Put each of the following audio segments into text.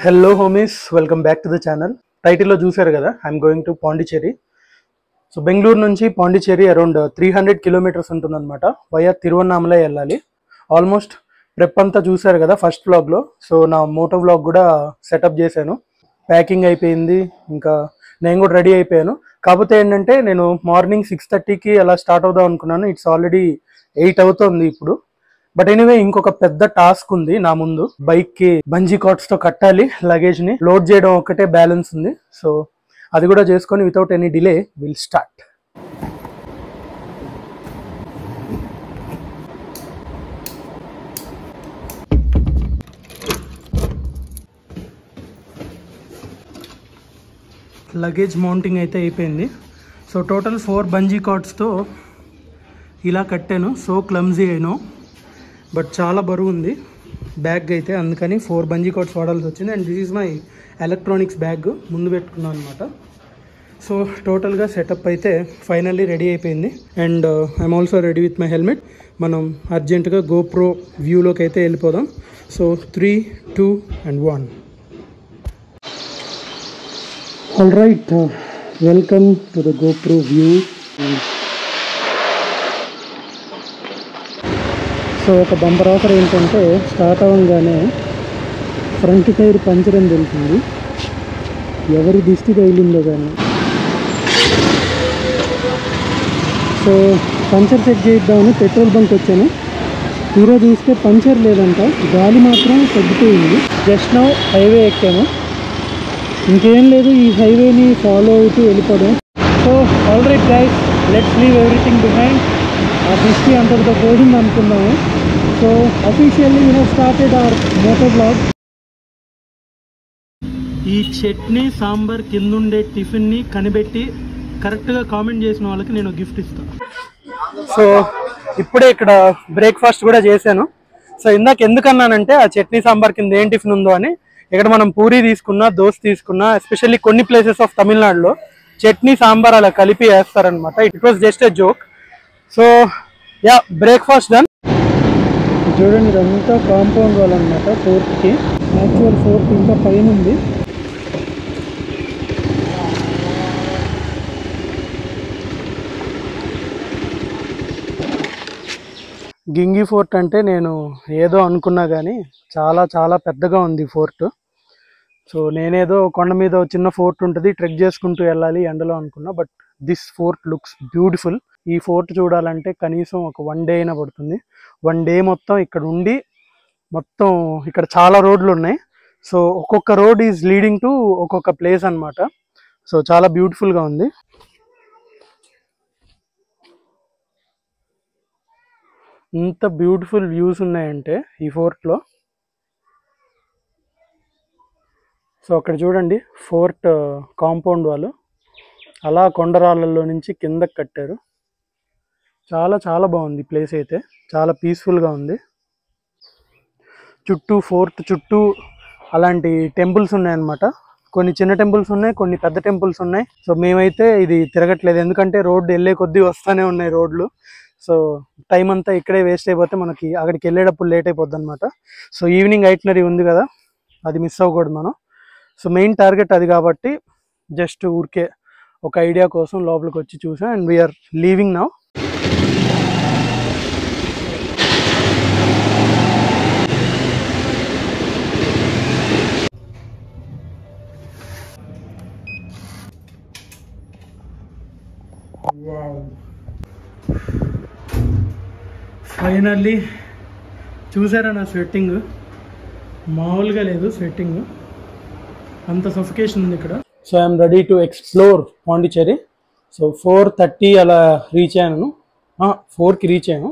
Hello homies, welcome back to the channel. Title lo chusaru kada, I'm going to Pondicherry. So Bangalore nunchi Pondicherry around 300 kilometers untundannamata via Tiruvannamalai ellali. Almost prep anta chusaru kada first vlog lo. So na moto vlog kuda setup chesanu. Packing అయిపోయింది, ఇంకా నేను కూడా ready అయిపోయాను. కాకపోతే ఏంటంటే నేను morning 6:30కి అలా start అవుదాం అనుకున్నాను. ఇట్స్ ఆల్రెడీ 8 అవుతుంది ఇప్పుడు. బట్ ఎనీవే ఇంకొక పెద్ద టాస్క్ ఉంది నా ముందు. బైక్ కి బంజీ కార్డ్స్ తో కట్టాలి, లగేజ్ ని లోడ్ చేయడం ఒకటే బ్యాలెన్స్ ఉంది. సో అది కూడా చేసుకొని without any delay will start. Luggage mounting అయితే అయిపోయింది. సో టోటల్ 4 బంజీ కార్డ్స్తో ఇలా కట్టాను. సో క్లమ్జీ అయినో, బట్ చాలా బరువు ఉంది బ్యాగ్ అయితే, అందుకని 4 బంజీ కార్డ్స్ వాడాల్సి వచ్చింది. And this is my electronics bag ముందు పెట్టుకున్నాను అనమాట. సో టోటల్గా సెటప్ అయితే ఫైనల్లీ రెడీ అయిపోయింది. And I'm also ready with my helmet. మనం అర్జెంటుగా గోప్రో వ్యూలోకి అయితే వెళ్ళిపోదాం. So 3, 2 and 1. All right, welcome to the GoPro view. So ఒక బంపర్ ఆఫర్ ఏంటంటే స్టార్ట్ అవ్వగానే ఫ్రంట్ టైర్ పంచర్ అని తెలిసింది. ఎవరి దిష్టి తగిలిందో కానీ. సో పంచర్ చెక్ చేద్దామని పెట్రోల్ బంక్ వచ్చాను. తీరా చూస్తే పంచర్ లేదంట, గాలి మాత్రం తగ్గిపోయింది. జస్ట్ నౌ హైవే ఎక్కాము. ఇంకేం లేదు, ఈ హైవేని ఫాలో అవుతూ వెళ్ళిపోవడం. So all right guys, let's leave everything behind. ఆ దిష్టి అంతటితో పోయింది అనుకున్నాము. So officially we have started our motto blog. ఈ చట్నీ సాంబార్ కిందుండే టిఫిన్ని కనిపెట్టి కరెక్ట్గా కామెంట్ చేసిన వాళ్ళకి నేను గిఫ్ట్ ఇస్తాను. సో ఇప్పుడే ఇక్కడ బ్రేక్ఫాస్ట్ కూడా చేశాను. సో ఇందాక ఎందుకన్నానంటే ఆ చట్నీ సాంబార్ కింద ఏం టిఫిన్ ఉందో అని. ఇక్కడ మనం పూరి తీసుకున్నా, దోశ తీసుకున్నా, ఎస్పెషల్లీ కొన్ని ప్లేసెస్ ఆఫ్ తమిళనాడులో చట్నీ సాంబార్ అలా కలిపి వేస్తారనమాట. It was just a joke. So yeah, breakfast done. చూడండి, ఇదంతా కాంపౌండ్ వాల్ అనమాట. ఫోర్ట్కి యాక్చువల్ ఫోర్ట్ ఇంకా పైన ఉంది. గింగి ఫోర్ట్ అంటే నేను ఏదో అనుకున్నా కానీ చాలా చాలా పెద్దగా ఉంది ఫోర్ట్. సో నేనేదో కొండ మీద చిన్న ఫోర్ట్ ఉంటుంది, ట్రెక్ చేసుకుంటూ వెళ్ళాలి ఎండలో అనుకున్నా. But this fort looks beautiful. ఈ ఫోర్ట్ చూడాలంటే కనీసం ఒక 1 day అయినా పడుతుంది. 1 day మొత్తం ఇక్కడ ఉండి, మొత్తం ఇక్కడ చాలా రోడ్లు ఉన్నాయి. సో ఒక్కొక్క రోడ్ ఈజ్ లీడింగ్ టు ఒక్కొక్క ప్లేస్ అనమాట. సో చాలా బ్యూటిఫుల్గా ఉంది. ఇంత బ్యూటిఫుల్ వ్యూస్ ఉన్నాయంటే ఈ ఫోర్ట్లో. సో అక్కడ చూడండి, ఫోర్ట్ కాంపౌండ్ వాళ్ళు అలా కొండరాళ్ళల్లో నుంచి కిందకి కట్టారు. చాలా చాలా బాగుంది ప్లేస్ అయితే, చాలా పీస్ఫుల్గా ఉంది. చుట్టూ ఫోర్ట్ చుట్టూ అలాంటి టెంపుల్స్ ఉన్నాయన్నమాట. కొన్ని చిన్న టెంపుల్స్ ఉన్నాయి, కొన్ని పెద్ద టెంపుల్స్ ఉన్నాయి. సో మేమైతే ఇది తిరగట్లేదు, ఎందుకంటే రోడ్డు వెళ్ళే కొద్దీ వస్తూనే ఉన్నాయి రోడ్లు. సో టైం అంతా ఇక్కడే వేస్ట్ అయిపోతే మనకి అక్కడికి వెళ్ళేటప్పుడు లేట్ అయిపోద్ది అనమాట. సో ఈవినింగ్ ఐటినరీ ఉంది కదా, అది మిస్ అవ్వకూడదు మనం. సో మెయిన్ టార్గెట్ అది కాబట్టి జస్ట్ ఊరికే ఒక ఐడియా కోసం లోపలికి వచ్చి చూసాం. And we are leaving now. Finally చూసారా నా స్వెట్టింగ్? మామూలుగా లేదు స్వెట్టింగ్, అంత సఫికేషన్ ఉంది ఇక్కడ. So I'm ready to explore Pondicherry. So 4:30 అలా రీచ్ అయ్యాను, 4కి రీచ్ అయ్యాను.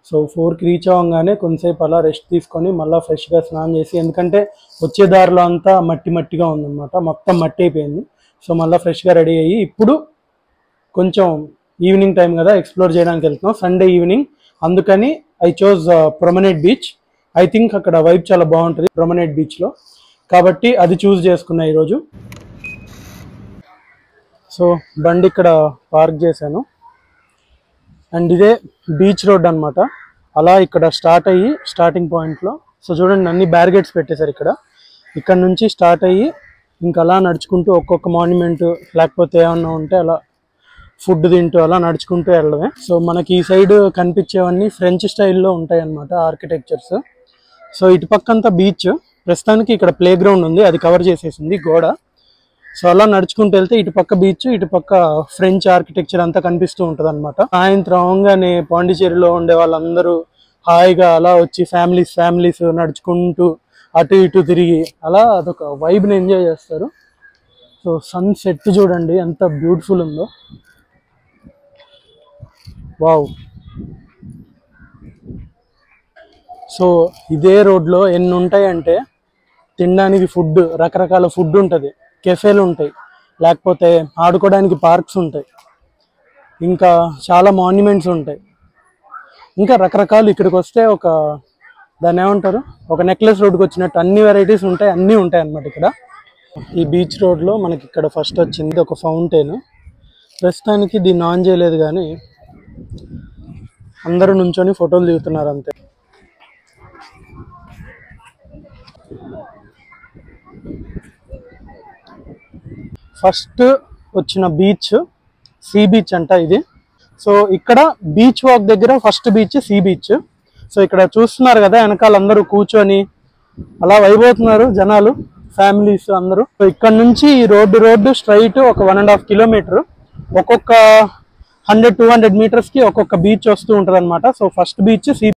సో 4కి రీచ్ అవ్వగానే కొంతసేపు అలా రెస్ట్ తీసుకొని మళ్ళీ ఫ్రెష్గా స్నానం చేసి, ఎందుకంటే వచ్చే దారిలో అంతా మట్టి మట్టిగా ఉందన్నమాట, మొత్తం మట్టి అయిపోయింది. సో మళ్ళీ ఫ్రెష్గా రెడీ అయ్యి ఇప్పుడు కొంచెం ఈవినింగ్ టైం కదా, ఎక్స్ప్లోర్ చేయడానికి వెళ్తున్నాం. సండే ఈవినింగ్, అందుకని I chose promenade beach. I think అక్కడ వైబ్ చాలా బాగుంటుంది ప్రొమనేట్ బీచ్లో, కాబట్టి అది చూస్ చేసుకున్నా ఈరోజు. సో బండి ఇక్కడ పార్క్ చేశాను. అండ్ ఇదే బీచ్ రోడ్ అనమాట. అలా ఇక్కడ స్టార్ట్ అయ్యి స్టార్టింగ్ పాయింట్లో. సో చూడండి, అన్ని బ్యారిగేట్స్ పెట్టేశారు ఇక్కడ. ఇక్కడ నుంచి స్టార్ట్ అయ్యి ఇంకా అలా నడుచుకుంటూ ఒక్కొక్క మాన్యుమెంట్ లేకపోతే ఏమన్నా ఉంటే అలా ఫుడ్ తింటూ అలా నడుచుకుంటూ వెళ్ళడమే. సో మనకి ఈ సైడ్ కనిపించేవన్నీ ఫ్రెంచ్ స్టైల్లో ఉంటాయి అన్నమాట ఆర్కిటెక్చర్స్. సో ఇటు పక్కంతా బీచ్, ప్రస్తుతానికి ఇక్కడ ప్లే గ్రౌండ్ ఉంది, అది కవర్ చేసేసింది గోడ. సో అలా నడుచుకుంటూ వెళ్తే ఇటు పక్క బీచ్, ఇటు పక్క ఫ్రెంచ్ ఆర్కిటెక్చర్ అంతా కనిపిస్తూ ఉంటుంది అనమాట. సాయంత్రం అవగానే పాండిచేరిలో ఉండే వాళ్ళందరూ హాయిగా అలా వచ్చి ఫ్యామిలీస్ నడుచుకుంటూ అటు ఇటు తిరిగి అలా అదొక వైబ్ని ఎంజాయ్ చేస్తారు. సో సన్సెట్ చూడండి ఎంత బ్యూటిఫుల్ ఉందో, వావ్. సో ఇదే రోడ్లో ఎన్ని ఉంటాయంటే తినడానికి ఫుడ్, రకరకాల ఫుడ్ ఉంటుంది, కెఫేలు ఉంటాయి, లేకపోతే ఆడుకోవడానికి పార్క్స్ ఉంటాయి, ఇంకా చాలా మాన్యుమెంట్స్ ఉంటాయి, ఇంకా రకరకాలు. ఇక్కడికి వస్తే ఒక దాన్ని ఏమంటారు, ఒక నెక్లెస్ రోడ్కి వచ్చినట్టు అన్ని వెరైటీస్ ఉంటాయి, అన్నీ ఉంటాయి అన్నమాట ఇక్కడ. ఈ బీచ్ రోడ్లో మనకి ఇక్కడ ఫస్ట్ వచ్చింది ఒక ఫౌంటైన్. ప్రస్తుతానికి దీన్ని ఆన్ చేయలేదు కానీ అందరూ నుంచొని ఫోటోలు దిగుతున్నారు అంతే. ఫస్ట్ వచ్చిన బీచ్ సీ బీచ్ అంట ఇది. సో ఇక్కడ బీచ్ వాక్ దగ్గర first beach sea beach. So ఇక్కడ చూస్తున్నారు కదా వెనకాల అందరూ కూర్చొని అలా వైపోతున్నారు జనాలు, ఫ్యామిలీస్ అందరూ. సో ఇక్కడ నుంచి రోడ్డు స్ట్రైట్ ఒక 1.5 కిలోమీటర్, ఒక్కొక్క 100-200 మీటర్స్కి ఒక్కొక్క బీచ్ వస్తూ ఉంటుంది అనమాట. So first beach sea.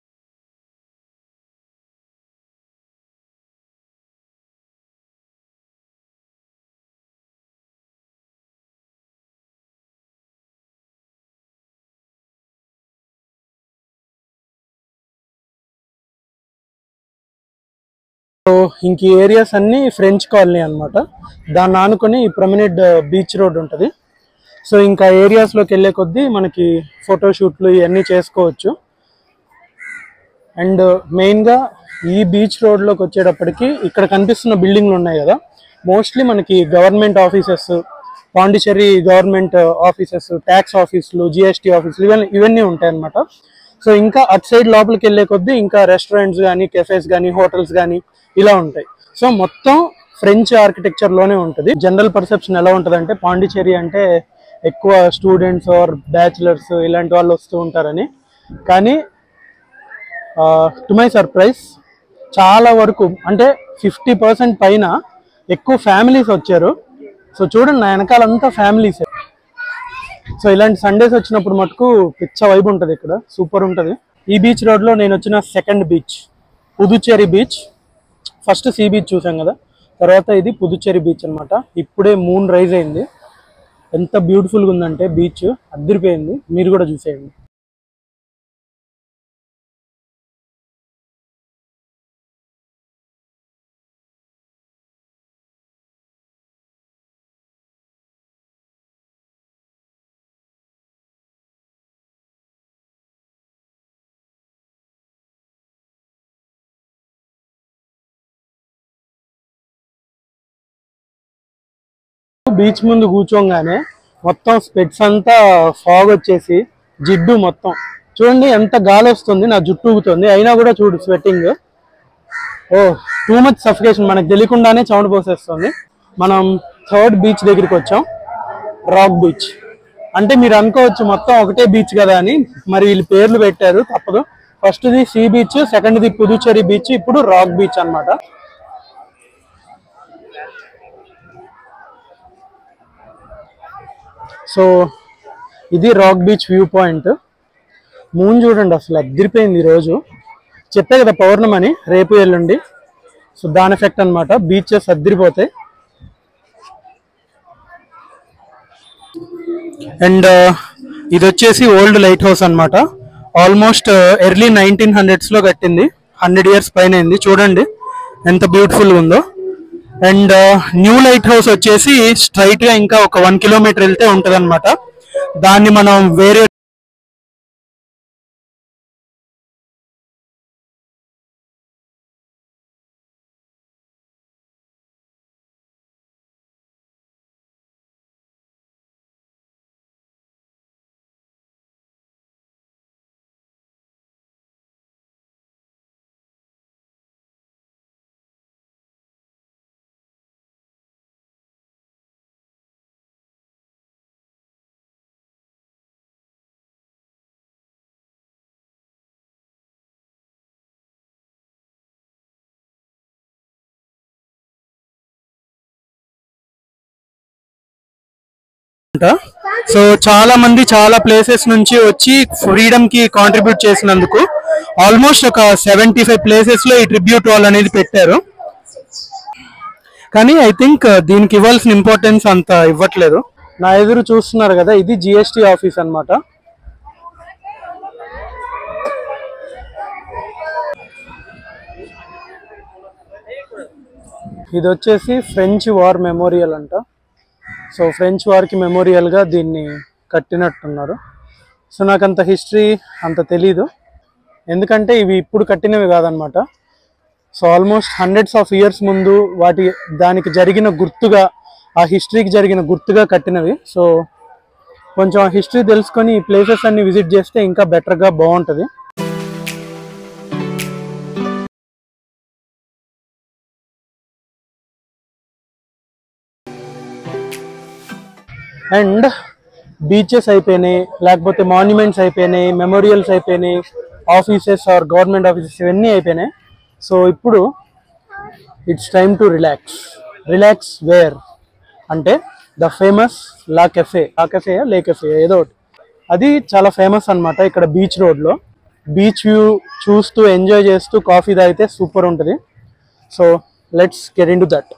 So ఇంక ఏరియాస్ అన్ని ఫ్రెంచ్ కాలనీ అనమాట, దాన్ని ఆనుకొని ప్రొమినెంట్ బీచ్ రోడ్ ఉంటుంది. సో ఇంకా ఏరియాస్లోకి వెళ్ళే కొద్దీ మనకి ఫోటోషూట్లు ఇవన్నీ చేసుకోవచ్చు. అండ్ మెయిన్గా ఈ బీచ్ రోడ్లోకి వచ్చేటప్పటికి ఇక్కడ కనిపిస్తున్న బిల్డింగ్లు ఉన్నాయి కదా, మోస్ట్లీ మనకి government offices, Pondicherry government offices, tax ఆఫీసులు, జిఎస్టీ ఆఫీసులు ఇవన్నీ ఉంటాయి అన్నమాట. సో ఇంకా అటు సైడ్ లోపలికి వెళ్ళే కొద్దీ ఇంకా రెస్టారెంట్స్ కానీ, కెఫేస్ కానీ, హోటల్స్ కానీ ఇలా ఉంటాయి. సో మొత్తం ఫ్రెంచ్ ఆర్కిటెక్చర్లోనే ఉంటుంది. జనరల్ పర్సెప్షన్ ఎలా ఉంటుంది అంటే పాండిచేరి అంటే ఎక్కువ స్టూడెంట్స్ ఆర్ బ్యాచిలర్స్ ఇలాంటి వాళ్ళు వస్తూ ఉంటారని. కానీ టు మై సర్ప్రైజ్ చాలా వరకు అంటే 50% పైన ఎక్కువ ఫ్యామిలీస్ వచ్చారు. సో చూడండి నా వెనకాలంతా ఫ్యామిలీసే. సో ఇలాంటి సండేస్ వచ్చినప్పుడు మటుకు పిచ్చ వైబ్ ఉంటుంది ఇక్కడ, సూపర్ ఉంటుంది. ఈ బీచ్ రోడ్లో నేను వచ్చిన second beach Puducherry beach. First sea beach చూసాం కదా, తర్వాత ఇది పుదుచ్చేరి బీచ్ అనమాట. ఇప్పుడే మూన్ రైజ్ అయింది, ఎంత బ్యూటిఫుల్గా ఉందంటే బీచ్ అదిరిపోయింది, మీరు కూడా చూసేయండి. బీచ్ ముందు కూర్చోగానే మొత్తం స్పెట్స్ అంతా ఫాగ్ వచ్చేసి జిడ్డు మొత్తం చూడండి ఎంత గాలి వస్తుంది, నా జుట్టు ఊగుతుంది, అయినా కూడా చూడు స్వెట్టింగ్. ఓ టూ మచ్ సఫికేషన్, మనకు తెలియకుండానే చెమట పోసేస్తుంది. మనం థర్డ్ బీచ్ దగ్గరికి వచ్చాం, రాక్ బీచ్. అంటే మీరు అనుకోవచ్చు మొత్తం ఒకటే బీచ్ కదా అని, మరి వీళ్ళు పేర్లు పెట్టారు తప్పదు. ఫస్ట్ది సీ బీచ్, సెకండ్ది పుదుచ్చేరి బీచ్, ఇప్పుడు రాక్ బీచ్ అన్నమాట. సో ఇది rock beach view point. Moon చూడండి అసలు అదిరిపోయింది ఈరోజు. చెప్పే కదా పౌర్ణమని, రేపు ఎల్లుండి. సో దాని ఎఫెక్ట్ అనమాట, బీచెస్ అదిరిపోతాయి. అండ్ ఇది వచ్చేసి ఓల్డ్ లైట్ హౌస్ అనమాట. ఆల్మోస్ట్ ఎర్లీ 1900s కట్టింది, 100 years పైన అయింది. చూడండి ఎంత బ్యూటిఫుల్గా ఉందో. అండ్ న్యూ లైట్ హౌస్ వచ్చేసి స్ట్రైట్గా ఇంకా ఒక 1 కిలోమీటర్ వెళ్తే ఉంటుంది అనమాట. దాన్ని మనం వేరే సో చాలా మంది చాలా ప్లేసెస్ నుంచి వచ్చి ఫ్రీడమ్ కి కాంట్రిబ్యూట్ చేసినందుకు ఆల్మోస్ట్ ఒక 75 ప్లేసెస్ లో ఈ ట్రిబ్యూట్ వాల్ అనేది పెట్టారు. కానీ ఐ థింక్ దీనికి ఇవ్వాల్సిన ఇంపార్టెన్స్ అంత ఇవ్వట్లేదు. నా ఎదురు చూస్తున్నారు కదా, ఇది GST ఆఫీస్ అన్నమాట. ఇది వచ్చేసి ఫ్రెంచ్ వార్ మెమోరియల్ అంట. సో ఫ్రెంచ్ వార్కి మెమోరియల్గా దీన్ని కట్టినట్టున్నారు. సో నాకు అంత హిస్టరీ అంత తెలీదు, ఎందుకంటే ఇవి ఇప్పుడు కట్టినవి కాదనమాట. So almost hundreds of years ముందు దానికి జరిగిన గుర్తుగా, ఆ హిస్టరీకి జరిగిన గుర్తుగా కట్టినవి. సో కొంచెం ఆ హిస్టరీ తెలుసుకొని ఈ ప్లేసెస్ అన్ని విజిట్ చేస్తే ఇంకా బెటర్గా బాగుంటుంది. అండ్ బీచెస్ అయిపోయినాయి, లేకపోతే మాన్యుమెంట్స్ అయిపోయినాయి, మెమోరియల్స్ అయిపోయినాయి, ఆఫీసెస్ ఆర్ గవర్నమెంట్ ఆఫీసెస్ ఇవన్నీ అయిపోయినాయి. సో ఇప్పుడు it's time to relax where అంటే ద ఫేమస్ లా కెఫే ఏదో ఒకటి, అది చాలా ఫేమస్ అనమాట. ఇక్కడ బీచ్ రోడ్లో బీచ్ వ్యూ చూస్తూ ఎంజాయ్ చేస్తూ కాఫీ తాగితే సూపర్ ఉంటుంది. So let's get into that.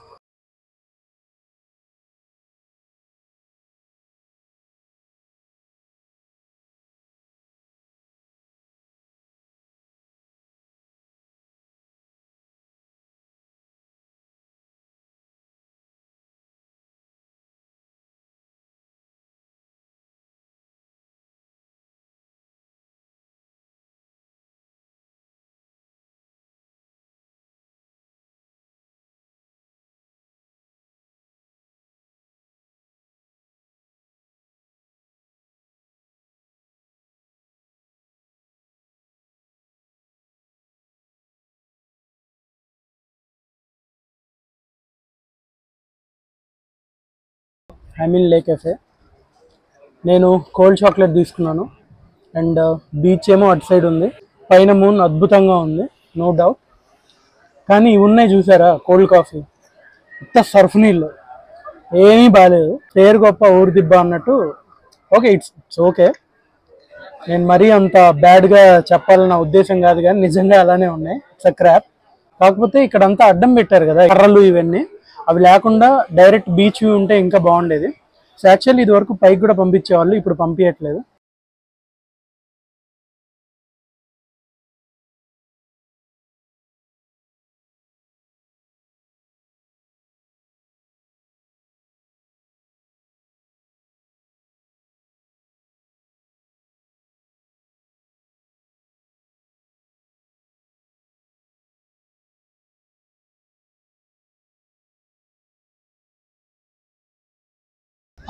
Le cafe. నేను కోల్డ్ చాక్లెట్ తీసుకున్నాను. అండ్ బీచ్ ఏమో అటు సైడ్ ఉంది, పైన మూన్ అద్భుతంగా ఉంది, నో డౌట్. కానీ ఇవి ఉన్నాయి చూసారా, కోల్డ్ కాఫీ, ఇంత సర్ఫ్ నీళ్ళు, ఏమీ బాగాలేదు. పేరు గొప్ప ఊరు దిబ్బ అన్నట్టు. Okay, it's okay. నేను మరీ అంత బ్యాడ్గా చెప్పాలన్న ఉద్దేశం కాదు, కానీ నిజంగా అలానే ఉన్నాయి. It's a crop. కాకపోతే ఇక్కడంతా అడ్డం పెట్టారు కదా కర్రలు ఇవన్నీ, అవి లేకుండా డైరెక్ట్ బీచ్ వ్యూ ఉంటే ఇంకా బాగుండేది. సో యాక్చువల్లీ ఇది వరకు పైకి కూడా పంపించేవాళ్ళు, ఇప్పుడు పంపించట్లేదు.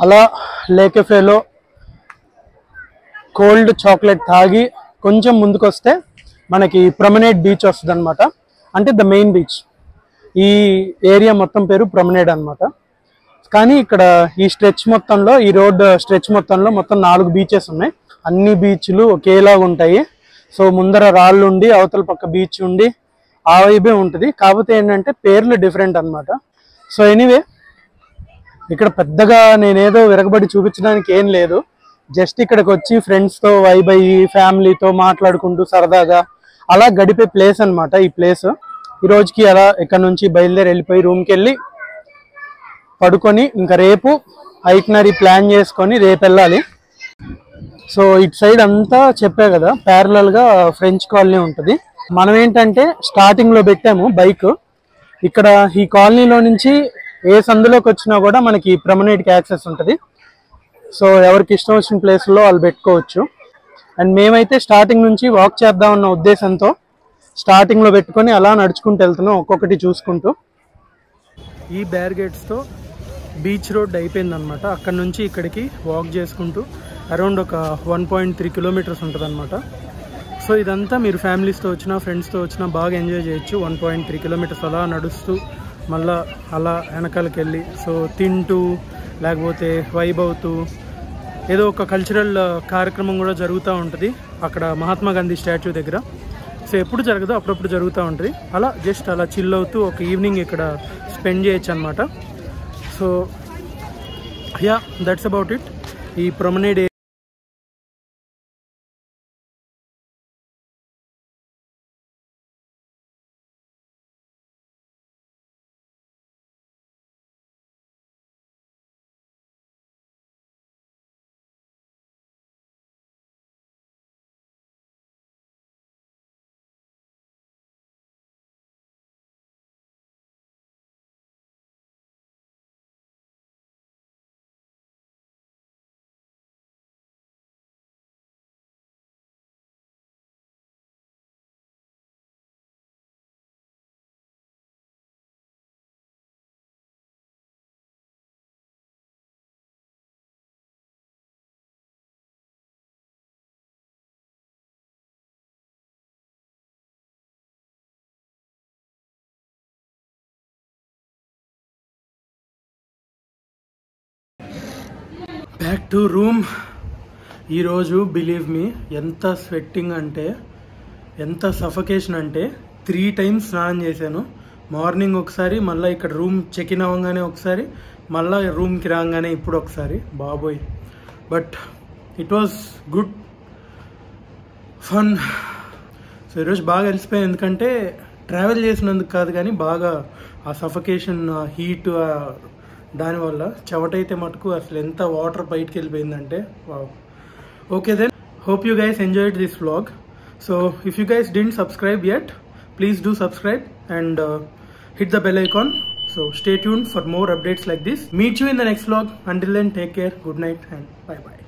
అలా లే కెఫేలో కోల్డ్ చాక్లెట్ తాగి కొంచెం ముందుకు వస్తే మనకి ప్రొమెనేడ్ బీచ్ వస్తుంది అనమాట. అంటే ద మెయిన్ బీచ్. ఈ ఏరియా మొత్తం పేరు ప్రొమెనేడ్ అనమాట. కానీ ఇక్కడ ఈ స్ట్రెచ్ మొత్తంలో, ఈ రోడ్ స్ట్రెచ్ మొత్తంలో మొత్తం 4 బీచెస్ ఉన్నాయి. అన్ని బీచ్లు ఒకేలాగా ఉంటాయి. సో ముందర రాళ్ళు ఉండి అవతల పక్క బీచ్ ఉండి ఆ వైబే ఉంటుంది. కాకపోతే ఏంటంటే పేర్లు డిఫరెంట్ అనమాట. సో ఎనీవే, ఇక్కడ పెద్దగా నేనేదో విరగబడి చూపించడానికి ఏం లేదు. జస్ట్ ఇక్కడికి వచ్చి ఫ్రెండ్స్తో వైబ్ అయ్యి ఫ్యామిలీతో మాట్లాడుకుంటూ సరదాగా అలా గడిపే ప్లేస్ అనమాట ఈ ప్లేస్. ఈ రోజుకి అలా ఇక్కడ నుంచి బయలుదేరి వెళ్ళిపోయి రూమ్కి వెళ్ళి పడుకొని ఇంకా రేపు ఐట్నరీ ప్లాన్ చేసుకొని రేపు వెళ్ళాలి. సో ఇటు సైడ్ అంతా చెప్పా కదా, ప్యారలల్గా ఫ్రెంచ్ కాలనీ ఉంటుంది. మనం ఏంటంటే స్టార్టింగ్లో పెట్టాము బైక్. ఇక్కడ ఈ కాలనీలో నుంచి ఏ సందులోకి వచ్చినా కూడా మనకి ప్రొమెనేడ్కి యాక్సెస్ ఉంటుంది. సో ఎవరికి ఇష్టం వచ్చిన ప్లేస్లో వాళ్ళు పెట్టుకోవచ్చు. అండ్ మేమైతే స్టార్టింగ్ నుంచి వాక్ చేద్దామన్న ఉద్దేశంతో స్టార్టింగ్లో పెట్టుకొని అలా నడుచుకుంటూ వెళ్తున్నాం, ఒక్కొక్కటి చూసుకుంటూ. ఈ బ్యారిగేట్స్తో బీచ్ రోడ్ అయిపోయిందనమాట. అక్కడ నుంచి ఇక్కడికి వాక్ చేసుకుంటూ అరౌండ్ ఒక 1.3 కిలోమీటర్స్ ఉంటుంది అనమాట. సో ఇదంతా మీరు ఫ్యామిలీస్తో వచ్చినా ఫ్రెండ్స్తో వచ్చినా బాగా ఎంజాయ్ చేయొచ్చు. 1.3 కిలోమీటర్స్ అలా నడుస్తూ మళ్ళా అలా వెనకాలకి వెళ్ళి సో తింటూ లేకపోతే వైబ్ అవుతూ ఏదో ఒక కల్చరల్ కార్యక్రమం కూడా జరుగుతూ ఉంటుంది అక్కడ మహాత్మా గాంధీ స్టాచ్యూ దగ్గర. సో ఎప్పుడు జరగదు, అప్పుడప్పుడు జరుగుతూ ఉంటుంది. అలా జస్ట్ అలా చిల్ అవుతూ ఒక ఈవినింగ్ ఇక్కడ స్పెండ్ చేయొచ్చు అనమాట. So yeah, that's about it. ఈ ప్రొమెనేడ్ బ్యాక్ టు రూమ్. ఈరోజు బిలీవ్ మీ ఎంత స్వెట్టింగ్ అంటే ఎంత సఫకేషన్ అంటే 3 times స్నానం చేశాను. మార్నింగ్ ఒకసారి, మళ్ళీ ఇక్కడ రూమ్ చెక్ ఇన్ అవ్వగానే ఒకసారి, మళ్ళీ రూమ్కి రాగానే ఇప్పుడు ఒకసారి. బాబోయ్, but it was good fun. So ఈరోజు బాగా అలసిపోయాను, ఎందుకంటే ట్రావెల్ చేసినందుకు కాదు కానీ బాగా ఆ సఫకేషన్, ఆ హీట్, దానివల్ల చెవటైతే మటుకు అసలు ఎంత వాటర్ బయటకు వెళ్ళిపోయిందంటే wow. Okay then, hope you guys enjoyed this vlog. So if you guys didn't subscribe yet, please do subscribe and hit the bell icon. So stay tuned for more updates like this. Meet you in the next vlog. Until then, take care, good night and bye bye.